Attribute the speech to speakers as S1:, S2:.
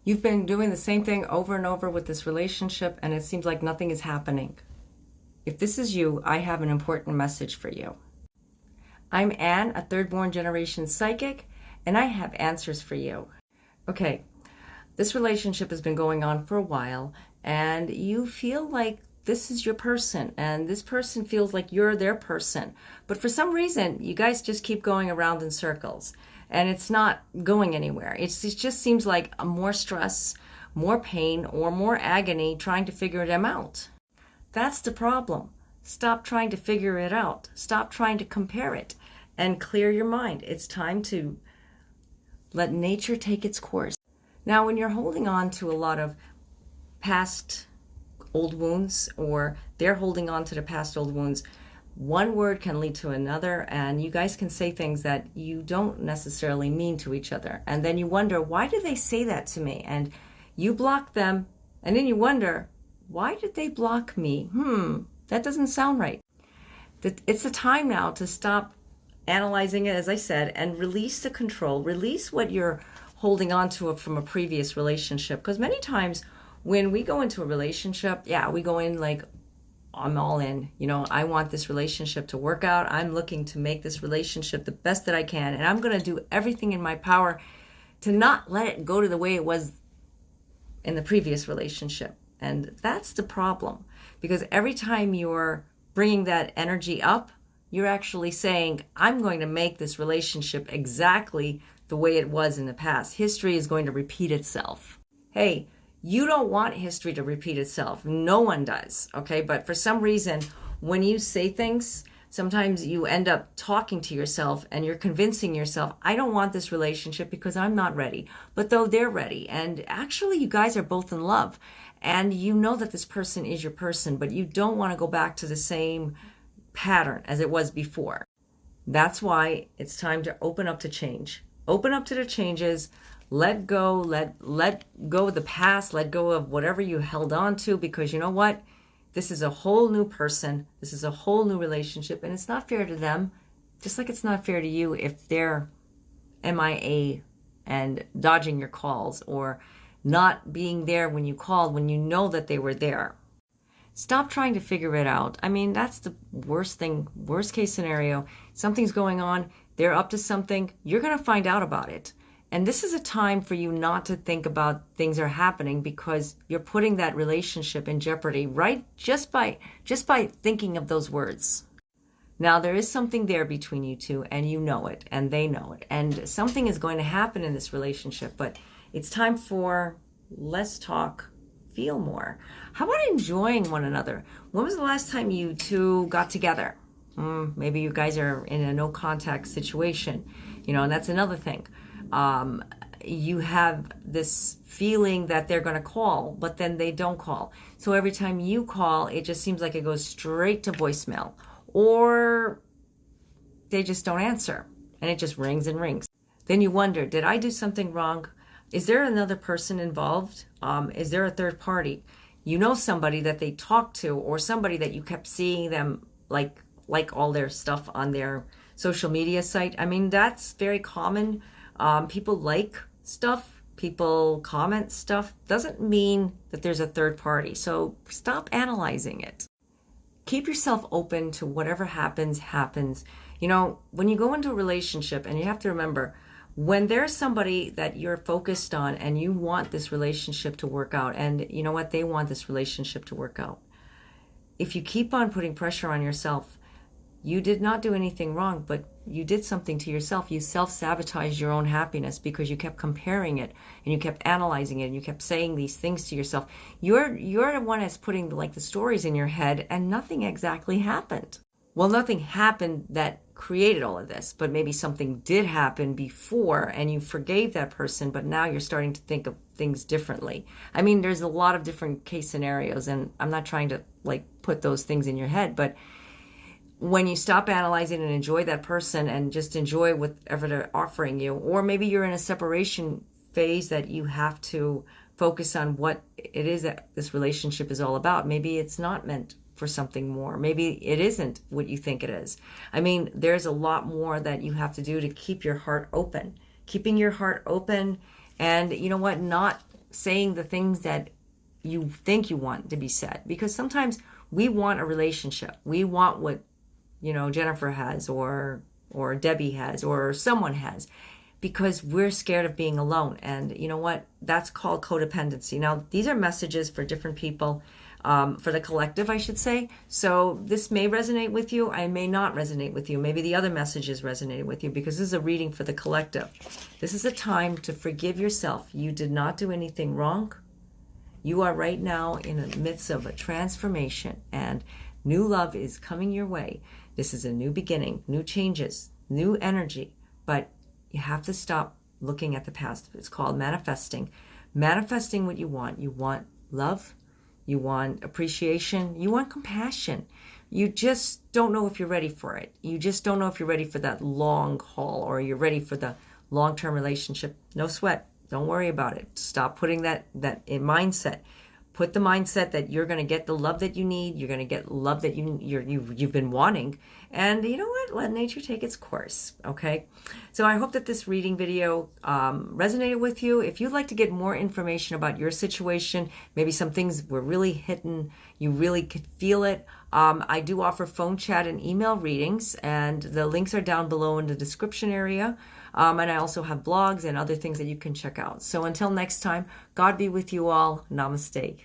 S1: You've been doing the same thing over and over with this relationship, and it seems like nothing is happening. If this is you, I have an important message for you. I'm Anne, a third-born generation psychic, and I have answers for you. Okay, this relationship has been going on for a while, and you feel like this is your person, and this person feels like you're their person. But for some reason, you guys just keep going around in circles, and it's not going anywhere. It just seems like more stress, more pain, or more agony trying to figure them out. That's the problem. Stop trying to figure it out. Stop trying to compare it, and clear your mind. It's time to let nature take its course. Now, when you're holding on to a lot of past old wounds, or they're holding on to the past old wounds, one word can lead to another, and you guys can say things that you don't necessarily mean to each other. And then you wonder, why did they say that to me? And you block them, and then you wonder, why did they block me? That doesn't sound right. It's the time now to stop analyzing it, as I said, and release the control, release what you're holding on to from a previous relationship. Because many times when we go into a relationship, we go in like, I'm all in. I want this relationship to work out. I'm looking to make this relationship the best that I can. And I'm going to do everything in my power to not let it go to the way it was in the previous relationship. And that's the problem. Because every time you're bringing that energy up, you're actually saying, I'm going to make this relationship exactly the way it was in the past. History is going to repeat itself. Hey, you don't want history to repeat itself. No one does, okay? But for some reason, when you say things, sometimes you end up talking to yourself and you're convincing yourself, I don't want this relationship because I'm not ready. But though they're ready, and actually you guys are both in love, and you know that this person is your person, but you don't want to go back to the same pattern as it was before. That's why it's time to open up to change. Open up to the changes. Let go of the past, let go of whatever you held on to, because you know what? This is a whole new person. This is a whole new relationship, and it's not fair to them, just like it's not fair to you if they're MIA and dodging your calls, or not being there when you called when you know that they were there. Stop trying to figure it out. I mean, that's the worst thing, worst case scenario. Something's going on, they're up to something, you're going to find out about it. And this is a time for you not to think about things are happening, because you're putting that relationship in jeopardy, right? Just by thinking of those words. Now, there is something there between you two, and you know it, and they know it. And something is going to happen in this relationship, but it's time for less talk, feel more. How about enjoying one another? When was the last time you two got together? Maybe you guys are in a no contact situation, and that's another thing. You have this feeling that they're going to call, but then they don't call. So every time you call, it just seems like it goes straight to voicemail, or they just don't answer, and it just rings and rings. Then you wonder, did I do something wrong? Is there another person involved? Is there a third party? Somebody that they talk to, or somebody that you kept seeing them like all their stuff on their social media site. I mean, that's very common. People like stuff, people comment stuff. Doesn't mean that there's a third party. So stop analyzing it. Keep yourself open to whatever happens. When you go into a relationship, and you have to remember, when there's somebody that you're focused on and you want this relationship to work out, and you know what, they want this relationship to work out. If you keep on putting pressure on yourself, you did not do anything wrong, but you did something to yourself. You self-sabotaged your own happiness because you kept comparing it, and you kept analyzing it, and you kept saying these things to yourself. You're the one that's putting the stories in your head, and nothing exactly happened. Well, nothing happened that created all of this, but maybe something did happen before and you forgave that person, but now you're starting to think of things differently. I mean, there's a lot of different case scenarios, and I'm not trying to put those things in your head, but when you stop analyzing and enjoy that person and just enjoy whatever they're offering you, or maybe you're in a separation phase that you have to focus on what it is that this relationship is all about. Maybe it's not meant for something more. Maybe it isn't what you think it is. I mean, there's a lot more that you have to do to keep your heart open. Keeping your heart open, and you know what, not saying the things that you think you want to be said. Because sometimes we want a relationship. We want what, Jennifer has or Debbie has or someone has, because we're scared of being alone. And you know what? That's called codependency. Now, these are messages for different people, for the collective, I should say. So this may resonate with you. I may not resonate with you. Maybe the other messages resonated with you, because this is a reading for the collective. This is a time to forgive yourself. You did not do anything wrong. You are right now in the midst of a transformation, and new love is coming your way. This is a new beginning, new changes, new energy, but you have to stop looking at the past. It's called manifesting. Manifesting what you want. You want love. You want appreciation. You want compassion. You just don't know if you're ready for it. You just don't know if you're ready for that long haul, or you're ready for the long-term relationship. No sweat. Don't worry about it. Stop putting that in mindset. Put the mindset that you're going to get the love that you need. You're going to get love that you've been wanting. And you know what? Let nature take its course. Okay? So I hope that this reading video resonated with you. If you'd like to get more information about your situation, maybe some things were really hitting, you really could feel it, I do offer phone chat and email readings, and the links are down below in the description area. And I also have blogs and other things that you can check out. So until next time, God be with you all. Namaste.